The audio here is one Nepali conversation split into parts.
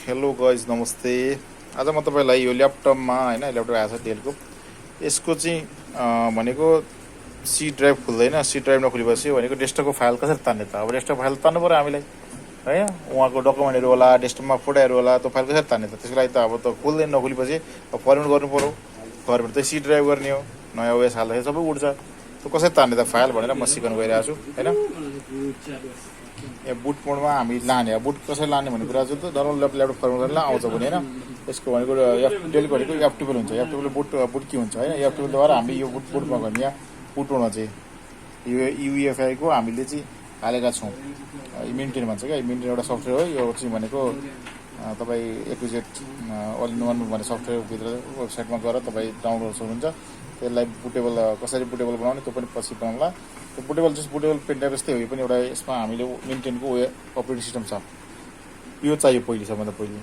हेलो गाइज नमस्ते। आज म तपाईँलाई यो ल्यापटपमा होइन ल्यापटप आएको छ डेलको। यसको चाहिँ भनेको सी ड्राइभ खुल्दैन। सी ड्राइभ नखुलेपछि भनेको डेस्कटपको फाइल कसरी तान्ने त? अब डेस्कटप फाइल तान्नु पऱ्यो हामीलाई होइन। उहाँको डकुमेन्टहरू होला, डेस्कटपमा फोटोहरू होला, त्यो फाइल कसरी तान्ने त? त्यसको लागि त अब त खुल्दैन। नखुलेपछि अब फर्मेट गर्नु पऱ्यो। फर्मेट त सी ड्राइभ गर्ने हो। नयाँ ओएस हाल्दाखेरि सबै उड्छ। त्यो कसरी तान्ने त फाइल भनेर म सिकाउनु गइरहेको छु होइन। यहाँ बुट मोडमा हामी लाने, बुट कसरी लाने भन्ने कुरा चाहिँ त नर्मल ल्यापटप फर्मेट गरेर आउँछ भने होइन। यसको भनेको डेल भनेको एफटेबल हुन्छ। एफटेबल बुट के हुन्छ होइन। एफटेबलद्वारा हामीले यो बुटमा गर्ने यहाँ बुट मोडमा चाहिँ युएफआईको हामीले चाहिँ हालेका छौँ। मेन्टेन भन्छ क्या, मेन्टेन एउटा सफ्टवेयर हो। यो चाहिँ भनेको तपाईँ A to Z all in one भन्ने सफ्टवेयरभित्र वेबसाइटमा गएर तपाईँ डाउनलोड सक्नुहुन्छ। त्यसलाई बुटेबल कसरी बुटेबल बनाउने त्यो पनि पछि बनाउँला। त्यो बुटेबल पेन ड्राइभ जस्तै हो। यो पनि एउटा यसमा हामीले मेन्टेनको अपरेटिङ सिस्टम छ। यो चाहियो पहिले, सबभन्दा पहिले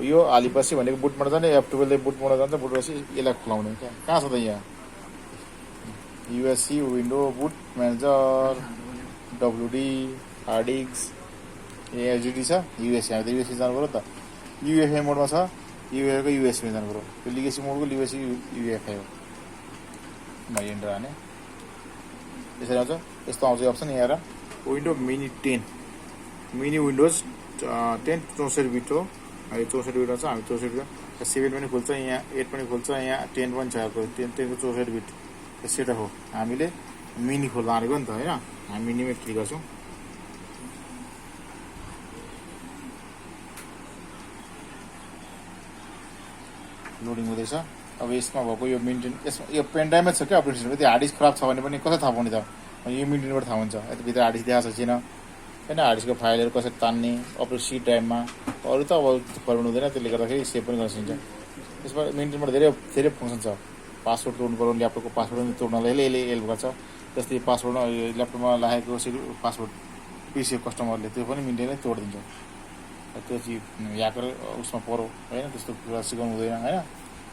यो हालेपछि भनेको बुटबाट जाने, एफटेबलले बुटबाट जान्छ। बुटपछि यसलाई खुलाउने क्या। कहाँ छ त यहाँ USC window boot manager WD hard disk HDD छ। युएससी हामी त युएससी जानु पऱ्यो त। युएफआई मोडमा छ, युएफआईको युएससीमा जानु पऱ्यो। त्यो लिगेसी मोडको युएससी युएफआई हो। म इन्टर हाने यसरी आउँछ। यस्तो आउँछ अप्सन यहाँ हेर, window mini 10 mini windows 10 64 beet हो। अहिले 64 बिटमा छ। हामी 64 बिट 7 पनि खोल्छ, यहाँ 8 पनि खोल्छ, यहाँ 10 पनि छ। 10 को 64 बिट सेटअप हो। हामीले मिनी खोल्नु आँटेको नि त होइन। हामी मिनीमै क्लिक गर्छौँ। लोडिङ हुँदैछ। अब यसमा भएको यो मेन्टेन, यसमा यो पेन ड्राइभमै छ क्या अपरेटिङ सिस्टम। त्यो हार्ड डिस्क खराब छ भने पनि कसरी थाहा पाउने त? यो मेन्टेनबाट थाहा हुन्छ। यताभित्र हार्ड डिस्क देखाएको छ छैन होइन। हार्ड डिस्कको फाइलहरू कसरी तान्ने अपरेटिङ सी ड्राइभमा। अरू त अब फर्मेट हुँदैन, त्यसले गर्दाखेरि सेभ पनि गर्न सकिन्छ। यसमा मेन्टेनबाट धेरै फङ्सन छ। पासवर्ड तोड्नु पऱ्यो, ल्यापटपको पासवर्ड पनि तोड्नलाई यसले हेल्प गर्छ। जस्तै पासवर्ड ल्यापटपमा लागेको पासवर्ड पिसी कस्टमरले त्यो पनि मेन्टेनले तोडिदिन्छ। त्यो चाहिँ ह्याकर उसमा पऱ्यो होइन, त्यस्तो कुरा सिकाउनु हुँदैन होइन।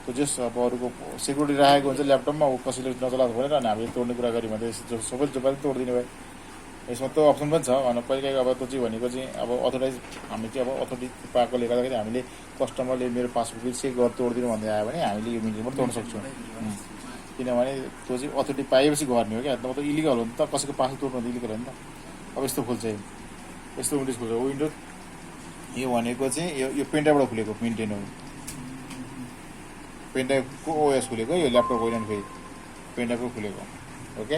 त्यो जस अब अरूको सेक्युरिटी राखेको हुन्छ ल्यापटपमा, कसैले नचलाएको भनेर अनि हामीले तोड्ने कुरा गऱ्यौँ भने सबै तोडिदिने भयो। यसमा त्यो अप्सन पनि छ भने कहिले अब त्यो चाहिँ भनेको चाहिँ अब अथोराइज हामी चाहिँ अब अथोरिटी पाएकोले गर्दाखेरि हामीले कस्टमरले मेरो पासवर्ड चेक गरेर तोडिदिनु भन्दै आयो भने हामीले यो मिन्टेनबाट तोड्न सक्छौँ। किनभने त्यो चाहिँ अथोरिटी पाएपछि गर्ने हो क्या। त इलिगल हो नि त, कसैको पासवर्ड तोड्नु इलिगल हो नि त। अब यस्तो खोल्छ, यस्तो विन्डोज खोल्छ। विन्डोज यो भनेको चाहिँ यो पेन ड्राइभबाट खुलेको मेन्टेन हो। पेन ड्राइभको ओएस खुलेको, यो ल्यापटप होइन फेरि पेन ड्राइभको खुलेको। ओके,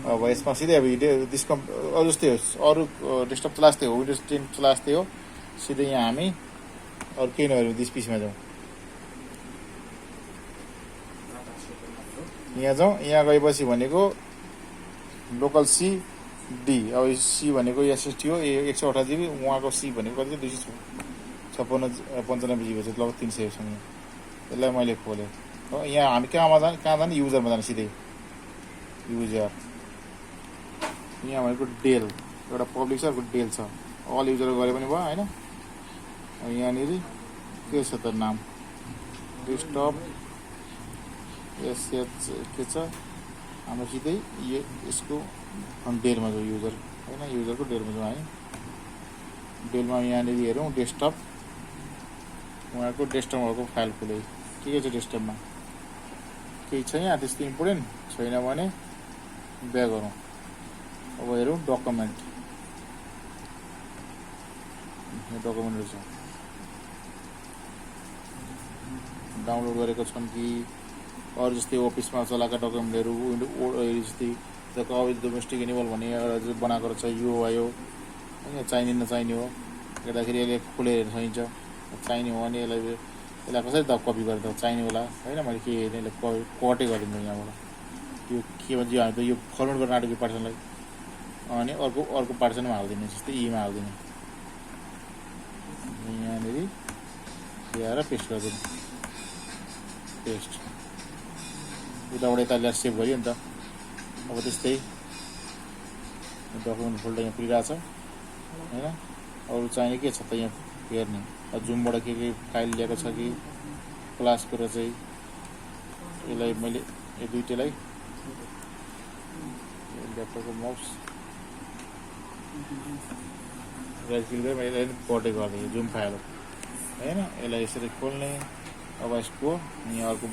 अब यसमा सिधै अब अरू जस्तै हो। अरू डेस्कटप चला जस्तै हो, विन्डोज 10 चला जस्तै हो। सिधै यहाँ हामी अरू केही नगरौँ, दिस पिसीमा जाउँ। यहाँ जाउँ। यहाँ गएपछि भनेको लोकल सी डी। अब सी भनेको एसएसटी हो, 128 जिबी। उहाँको सी भनेको कति छ 295 जिबी छ, लगभग 300सँग। यसलाई मैले खोलेँ हो। यहाँ हामी कहाँ जाने युजरमा जाने, सिधै युजर। यहाँ भनेको डेल एउटा पब्लिक छ, अर्को डेल छ। अल युजर गरे पनि भयो होइन। यहाँनिर के छ त नाम, डेस्कटप एसएच के छ हाम्रो। सिधै यसको डेलमा जाउँ, युजर होइन। युजरको डेलमा जाउँ है। डेलमा यहाँनिर हेरौँ डेस्कटप। उहाँको डेस्कटपहरूको फाइल खोले के छ डेस्कटपमा, केही छ यहाँ त्यस्तो इम्पोर्टेन्ट छैन भने ब्याक गरौँ। अब हेरौँ डकुमेन्ट, डकुमेन्टहरू छ डाउनलोड गरेको छन् कि अरू जस्तै अफिसमा चलाएका डकुमेन्टहरू। जस्तै डोमेस्टिक एनिमल भन्ने एउटा बनाएको रहेछ, यो आयो होइन। चाहिने नचाहिने हो, हेर्दाखेरि यसले खोलेर चाहिन्छ। चाहिने हो भने यसलाई कसरी त कपी गरेर त चाहिने होला होइन। मैले के हेर्ने यसलाई कटै गरिदिनु यहाँबाट। यो के भन्छ, हामी त यो फर्मेट गर्न आँटेको पार्टिसनलाई अनि अर्को पार्टिसनमा हालिदिने, जस्तै ईमा हालिदिने। यहाँनिर ल्याएर पेस्ट गरिदिने, पेस्ट। उताबाट यता ल्याएर सेभ गरियो नि त। अब त्यस्तै डकुमेन्ट फोल्डर यहाँ पुगिरहेको छ होइन। अरू चाहिने के छ त यहाँ हेर्ने। जुमबाट के फाइल ल्याएको छ कि क्लासको र चाहिँ यसलाई मैले यो दुइटैलाई ल्यापटपको माउस राइट क्लिक गरेर मैले कटै गरिदिएँ जुम फाइल हो। होइन। यसलाई यसरी खोल्ने। अब यसको यहाँ अर्को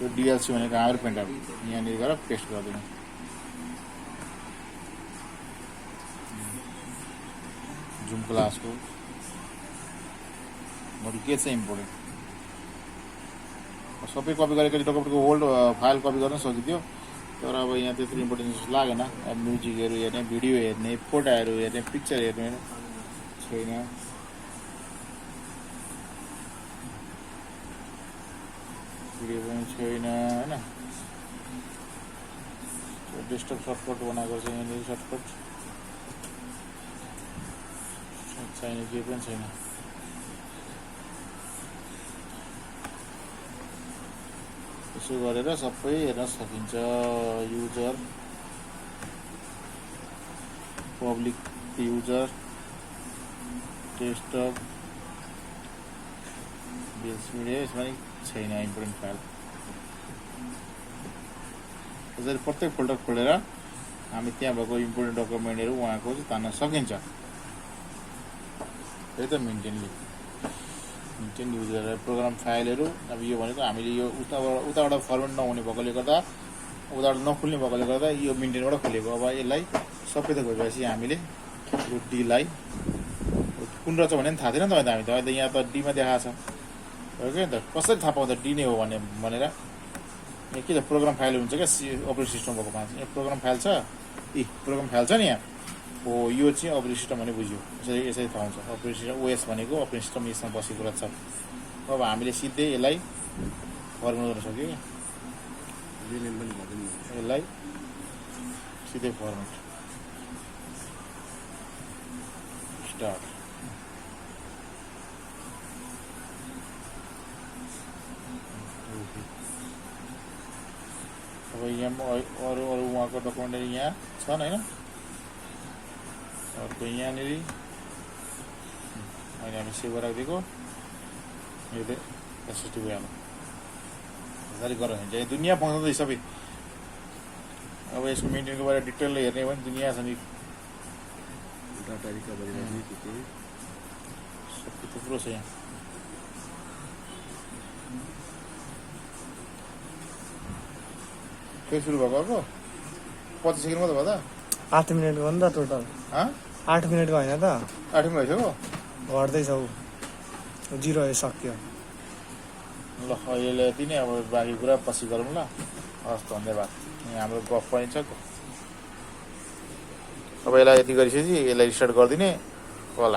यो डिएलसी भनेको हाम्रो पेन ड्राइभ यहाँनिर गएर पेस्ट गरिदिने। जुम क्लासको अरू के चाहिँ इम्पोर्टेन्ट सबै कपी गरेको डकुमेन्टको ओल्ड फाइल कपी गर्न सकिन्थ्यो, तर अब यहाँ त्यत्रो इम्पोर्टेन्स लागेन। अब म्युजिकहरू हेर्ने, भिडियो हेर्ने, फोटोहरू हेर्ने, पिक्चर हेर्ने छैन। भिडियो पनि छैन होइन। डेस्कटप सर्टकट बनाएको छ यहाँनिर, सर्टकट छैन, केही पनि छैन। यसो गरेर सबै हेर्न सकिन्छ। User, public user, desktop, base media, यसमा नि छैन इम्पोर्टेन्ट फाइल। यसरी प्रत्येक फोल्डर खोलेर हामी त्यहाँ भएको इम्पोर्टेन्ट डकुमेन्टहरू उहाँको चाहिँ तान्न सकिन्छ। त्यही त मेन्टेन युजर प्रोग्राम फाइलहरू। अब यो भनेको हामीले यो उताबाट फर्मेट नहुने भएकोले गर्दा, उताबाट नखुल्ने भएकोले गर्दा यो मेन्टेनबाट खोलेको। अब यसलाई सबै थोक भएपछि हामीले यो डीलाई कुन रहेछ भने पनि थाहा थिएन नि त हामी त। अहिले यहाँ त डीमा देखाएको छ हो कि त, कसरी थाहा पाउँदा डी नै हो भनेर। यहाँ के त प्रोग्राम फाइल हुन्छ क्या अपरेटिङ सिस्टम भएको पाँच। यहाँ प्रोग्राम फाइल छ, प्रोग्राम फाइल छ नि यहाँ हो, यो चाहिँ अपरेटिङ सिस्टम भने बुझ्यो। यसरी थाहा हुन्छ अपरेटिङ सिस्टम ओएस भनेको अपरेटिङ सिस्टम यसमा बसेको रहेछ। अब हामीले सिधै यसलाई फर्मेट गर्न सक्यो क्या, यसलाई सिधै फर्मेट स्टार्ट। अब यहाँ अरू उहाँको डकुमेन्टहरू यहाँ छन् होइन। अर्को यहाँनिर अहिले हामी सेभ राखिदिएको यो चाहिँ एसएसटी भइहाल्यो। यसरी गरेर हुन्छ यो दुनियाँ पाउँछ त सबै। अब यसको मेन्टेनको बारे डिटेलले हेर्ने हो भने दुनियाँ छ नि, डाटा रिकभरी सबै थुप्रो छ यहाँ। फेरि सुरु भएको अर्को 25 सेकेन्ड मात्रै भयो त। 8 मिनट हो नि त टोटल। 8 मिनटको होइन त, 8 मिनट भइसक्यो, घट्दैछ ऊ 0 सक्यो। ल अहिले यति नै, अब बाँकी कुरा पछि गरौँ ल। हस् धन्यवाद। यहाँ हाम्रो गफ पनि छ। अब यसलाई यति गरिसकेपछि यसलाई रिस्टार्ट गरिदिने।